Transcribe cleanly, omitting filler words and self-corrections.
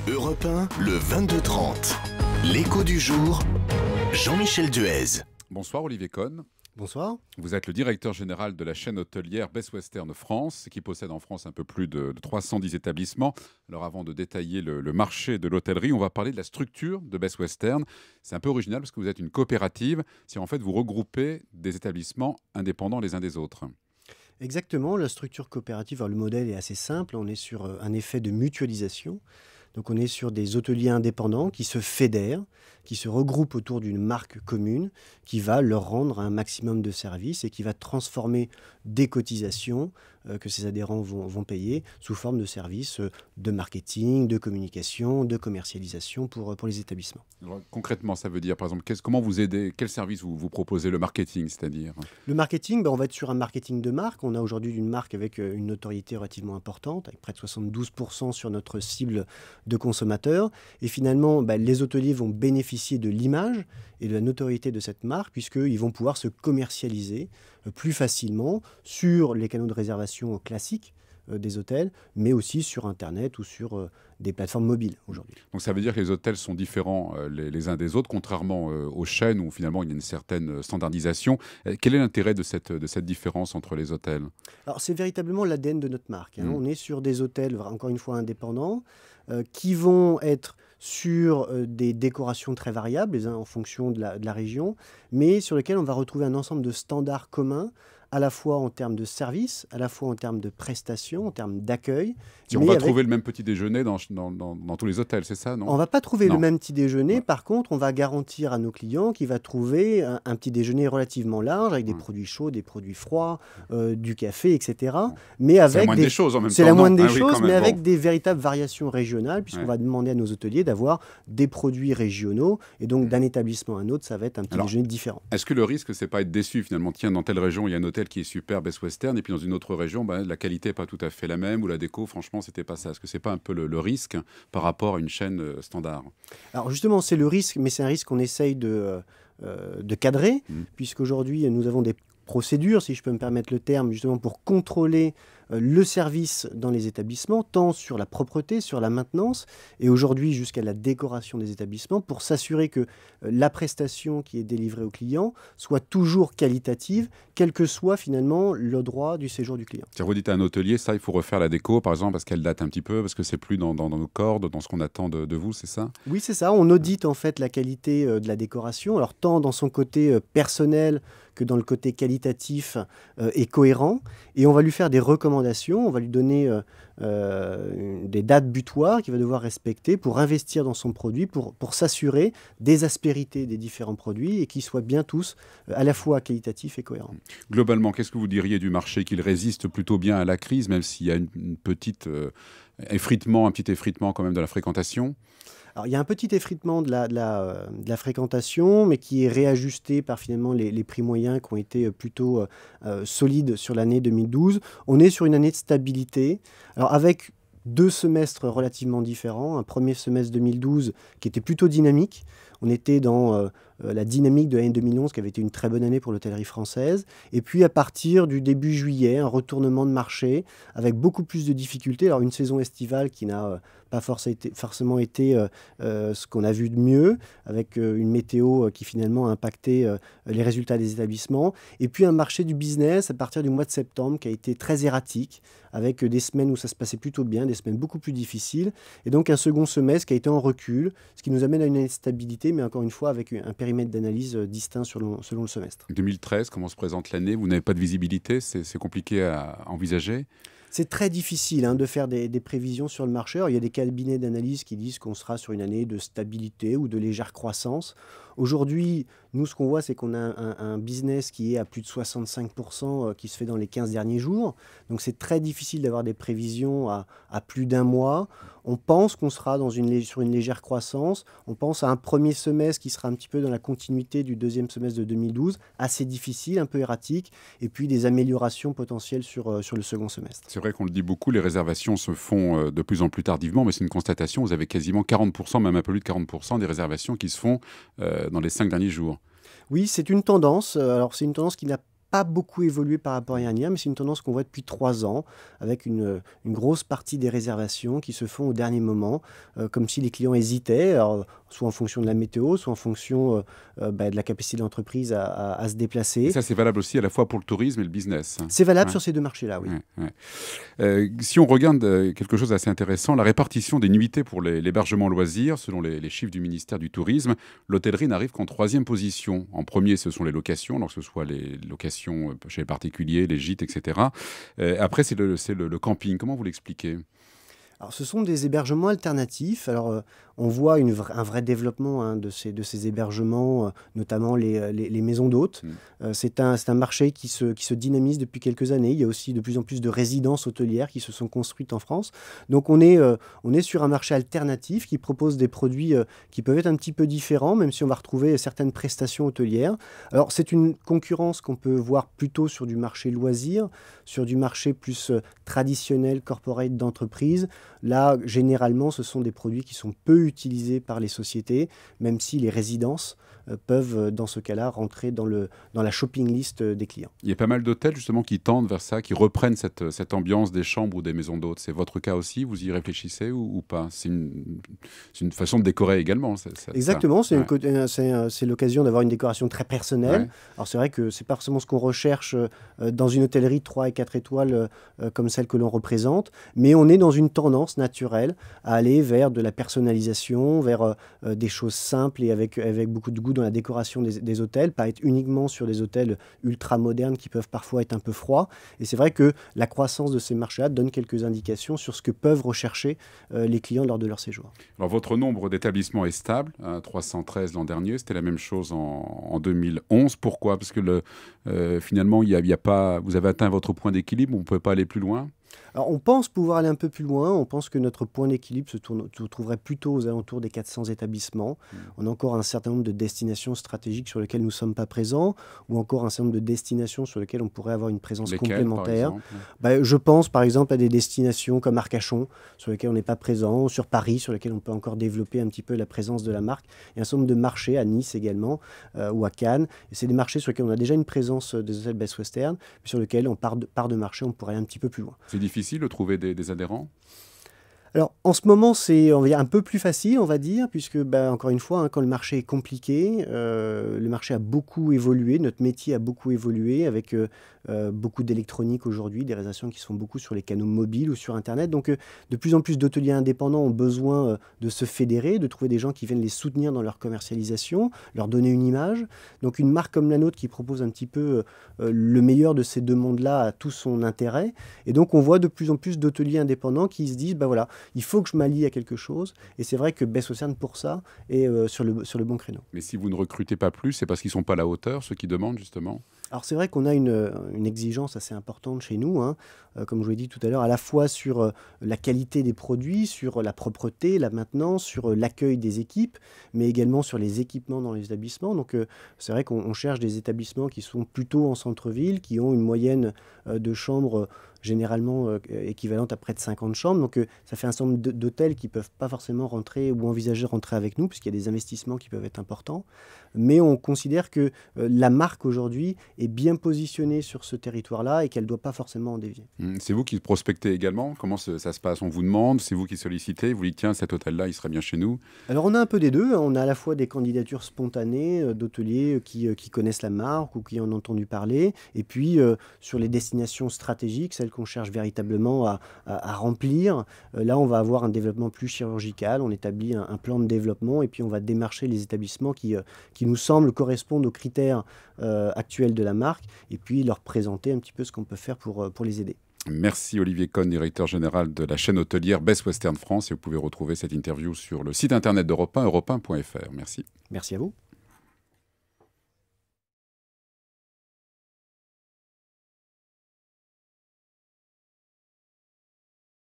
Europe 1, le 22-30. L'écho du jour, Jean-Michel Duez. Bonsoir Olivier Cohn. Bonsoir. Vous êtes le directeur général de la chaîne hôtelière Best Western France, qui possède en France un peu plus de 310 établissements. Alors avant de détailler le marché de l'hôtellerie, on va parler de la structure de Best Western. C'est un peu original parce que vous êtes une coopérative, si en fait vous regroupez des établissements indépendants les uns des autres. Exactement, la structure coopérative, alors le modèle est assez simple, on est sur un effet de mutualisation. Donc on est sur des hôteliers indépendants qui se fédèrent, qui se regroupent autour d'une marque commune, qui va leur rendre un maximum de services et qui va transformer des cotisations que ces adhérents vont payer sous forme de services de marketing, de communication, de commercialisation pour les établissements. Alors, concrètement, ça veut dire, par exemple, comment vous aidez, quel service vous proposez, le marketing, c'est-à-dire? Le marketing, on va être sur un marketing de marque. On a aujourd'hui une marque avec une notoriété relativement importante, avec près de 72% sur notre cible de consommateurs. Et finalement, les hôteliers vont bénéficier de l'image et de la notoriété de cette marque, puisqu'ils vont pouvoir se commercialiser plus facilement sur les canaux de réservation classiques des hôtels, mais aussi sur Internet ou sur des plateformes mobiles aujourd'hui. Donc ça veut dire que les hôtels sont différents les uns des autres, contrairement aux chaînes où finalement il y a une certaine standardisation. Quel est l'intérêt de cette différence entre les hôtels? Alors c'est véritablement l'ADN de notre marque. On est sur des hôtels, encore une fois, indépendants, qui vont être sur des décorations très variables, en fonction de la région, mais sur lesquels on va retrouver un ensemble de standards communs, à la fois en termes de services, à la fois en termes de prestations, en termes d'accueil. Si on va trouver le même petit déjeuner dans tous les hôtels, c'est ça, non? On ne va pas trouver le même petit déjeuner. Par contre, on va garantir à nos clients qu'il va trouver un petit déjeuner relativement large, avec des produits chauds, des produits froids, du café, etc. Mais avec c'est la moindre des choses en même temps. C'est la moindre des oui, choses, mais même, avec des véritables variations régionales, puisqu'on va demander à nos hôteliers d'avoir des produits régionaux. Et donc, d'un établissement à un autre, ça va être un petit déjeuner différent. Est-ce que le risque, c'est pas être déçu finalement? Tiens, dans telle région, il y a un hôtel qui est super, Best Western, et puis dans une autre région, la qualité n'est pas tout à fait la même, ou la déco, franchement, c'était pas ça. Est-ce que c'est pas un peu le risque par rapport à une chaîne standard? Alors justement, c'est le risque, mais c'est un risque qu'on essaye de cadrer, puisqu'aujourd'hui, nous avons des procédures, si je peux me permettre le terme, justement pour contrôler le service dans les établissements, tant sur la propreté, sur la maintenance, et aujourd'hui jusqu'à la décoration des établissements, pour s'assurer que la prestation qui est délivrée au client soit toujours qualitative, quel que soit finalement le droit du séjour du client. Si vous dites à un hôtelier, ça, il faut refaire la déco, par exemple, parce qu'elle date un petit peu, parce que c'est plus dans nos cordes, dans ce qu'on attend de vous, c'est ça? Oui, c'est ça. On audite en fait la qualité de la décoration, alors tant dans son côté personnel que dans le côté qualitatif et cohérent. Et on va lui faire des recommandations, on va lui donner des dates butoirs qu'il va devoir respecter pour investir dans son produit, pour s'assurer des aspérités des différents produits et qu'ils soient bien tous à la fois qualitatifs et cohérents. Globalement, qu'est-ce que vous diriez du marché? Qu'il résiste plutôt bien à la crise, même s'il y a une petite un petit effritement quand même de la fréquentation? Alors, il y a un petit effritement de la fréquentation, mais qui est réajusté par finalement les prix moyens qui ont été plutôt solides sur l'année 2012. On est sur une année de stabilité, alors avec deux semestres relativement différents. Un premier semestre 2012 qui était plutôt dynamique. On était dans la dynamique de l'année 2011 qui avait été une très bonne année pour l'hôtellerie française. Et puis à partir du début juillet, un retournement de marché avec beaucoup plus de difficultés. Alors une saison estivale qui n'a pas forcément été ce qu'on a vu de mieux, avec une météo qui finalement a impacté les résultats des établissements. Et puis un marché du business à partir du mois de septembre qui a été très erratique, avec des semaines où ça se passait plutôt bien, des semaines beaucoup plus difficiles. Et donc un second semestre qui a été en recul, ce qui nous amène à une stabilité, mais encore une fois avec un périmètre d'analyse distinct selon le semestre. 2013, comment se présente l'année? Vous n'avez pas de visibilité, c'est compliqué à envisager? C'est très difficile de faire des prévisions sur le marché. Alors, il y a des cabinets d'analyse qui disent qu'on sera sur une année de stabilité ou de légère croissance. Aujourd'hui, nous, ce qu'on voit, c'est qu'on a un business qui est à plus de 65% qui se fait dans les 15 derniers jours. Donc, c'est très difficile d'avoir des prévisions à plus d'un mois. On pense qu'on sera sur une légère croissance. On pense à un premier semestre qui sera un petit peu dans la continuité du deuxième semestre de 2012, assez difficile, un peu erratique, et puis des améliorations potentielles sur le second semestre. C'est vrai qu'on le dit beaucoup, les réservations se font de plus en plus tardivement, mais c'est une constatation. Vous avez quasiment 40%, même un peu plus de 40% des réservations qui se font dans les 5 derniers jours. Oui, c'est une tendance. Alors, c'est une tendance qui n'a pas beaucoup évolué par rapport à l'année dernière, mais c'est une tendance qu'on voit depuis 3 ans, avec une grosse partie des réservations qui se font au dernier moment, comme si les clients hésitaient, alors, soit en fonction de la météo, soit en fonction de la capacité de l'entreprise à se déplacer. Et ça, c'est valable aussi à la fois pour le tourisme et le business. C'est valable sur ces deux marchés-là, oui. Si on regarde quelque chose d'assez intéressant, la répartition des nuitées pour l'hébergement loisirs, selon les chiffres du ministère du Tourisme, l'hôtellerie n'arrive qu'en 3e position. En premier, ce sont les locations, alors que ce soit les locations chez les particuliers, les gîtes, etc. Après, c'est le camping. Comment vous l'expliquez ? Alors, ce sont des hébergements alternatifs. Alors, on voit un vrai développement de ces hébergements, notamment les maisons d'hôtes. C'est un marché qui se dynamise depuis quelques années. Il y a aussi de plus en plus de résidences hôtelières qui se sont construites en France. Donc, on est sur un marché alternatif qui propose des produits qui peuvent être un petit peu différents, même si on va retrouver certaines prestations hôtelières. Alors, c'est une concurrence qu'on peut voir plutôt sur du marché loisirs, sur du marché plus traditionnel, corporate d'entreprise. Là, généralement, ce sont des produits qui sont peu utilisés par les sociétés, même si les résidences peuvent, dans ce cas-là, rentrer dans la shopping list des clients. Il y a pas mal d'hôtels, justement, qui tendent vers ça, qui reprennent cette ambiance des chambres ou des maisons d'hôtes. C'est votre cas aussi? Vous y réfléchissez ou pas? C'est une façon de décorer également. Exactement, c'est l'occasion d'avoir une décoration très personnelle. Ouais. Alors, c'est vrai que ce n'est pas forcément ce qu'on recherche dans une hôtellerie 3 et 4 étoiles comme celle que l'on représente, mais on est dans une tendance naturelle à aller vers de la personnalisation, vers des choses simples et avec beaucoup de goût dans la décoration des hôtels, pas être uniquement sur des hôtels ultra modernes qui peuvent parfois être un peu froids. Et c'est vrai que la croissance de ces marchés-là donne quelques indications sur ce que peuvent rechercher les clients lors de leur séjour. Alors, votre nombre d'établissements est stable, 313 l'an dernier, c'était la même chose en 2011. Pourquoi? Parce que finalement, vous avez atteint votre point d'équilibre, on ne peut pas aller plus loin? Alors, on pense pouvoir aller un peu plus loin. On pense que notre point d'équilibre se trouverait plutôt aux alentours des 400 établissements. On a encore un certain nombre de destinations stratégiques sur lesquelles nous ne sommes pas présents, ou encore un certain nombre de destinations sur lesquelles on pourrait avoir une présence complémentaire. Je pense par exemple à des destinations comme Arcachon, sur lesquelles on n'est pas présent, sur Paris, sur lesquelles on peut encore développer un petit peu la présence de la marque. Il y a un certain nombre de marchés, à Nice également, ou à Cannes. Et c'est des marchés sur lesquels on a déjà une présence des hôtels Best Western, mais sur lesquels on part de marché, on pourrait aller un petit peu plus loin. C'est difficile de trouver des adhérents? Alors, en ce moment, c'est un peu plus facile, on va dire, puisque, encore une fois, quand le marché est compliqué, le marché a beaucoup évolué, notre métier a beaucoup évolué, avec beaucoup d'électronique aujourd'hui, des réservations qui se font beaucoup sur les canaux mobiles ou sur Internet. Donc, de plus en plus d'hôteliers indépendants ont besoin de se fédérer, de trouver des gens qui viennent les soutenir dans leur commercialisation, leur donner une image. Donc, une marque comme la nôtre qui propose un petit peu le meilleur de ces deux mondes-là a tout son intérêt. Et donc, on voit de plus en plus d'hôteliers indépendants qui se disent, voilà, il faut que je m'allie à quelque chose. Et c'est vrai que Best Western, pour ça, est sur le bon créneau. Mais si vous ne recrutez pas plus, c'est parce qu'ils ne sont pas à la hauteur, ceux qui demandent, justement? Alors, c'est vrai qu'on a une exigence assez importante chez nous, comme je vous l'ai dit tout à l'heure, à la fois sur la qualité des produits, sur la propreté, la maintenance, sur l'accueil des équipes, mais également sur les équipements dans les établissements. Donc, c'est vrai qu'on cherche des établissements qui sont plutôt en centre-ville, qui ont une moyenne de chambres généralement équivalente à près de 50 chambres. Donc, ça fait un certain nombre d'hôtels qui ne peuvent pas forcément rentrer ou envisager de rentrer avec nous, puisqu'il y a des investissements qui peuvent être importants. Mais on considère que la marque aujourd'hui est bien positionnée sur ce territoire-là et qu'elle ne doit pas forcément en dévier. C'est vous qui prospectez également? Comment ça se passe? On vous demande, c'est vous qui sollicitez, vous dites tiens, cet hôtel-là, il serait bien chez nous? Alors, on a un peu des deux. On a à la fois des candidatures spontanées d'hôteliers qui connaissent la marque ou qui en ont entendu parler. Et puis, sur les destinations stratégiques, celles qu'on cherche véritablement à remplir, là, on va avoir un développement plus chirurgical. On établit un plan de développement et puis on va démarcher les établissements qui nous semblent correspondre aux critères actuels de la marque et puis leur présenter un petit peu ce qu'on peut faire pour les aider. Merci Olivier Cohn, directeur général de la chaîne hôtelière Best Western France. Et vous pouvez retrouver cette interview sur le site internet d'Europe 1, europe1.fr. Merci. Merci à vous.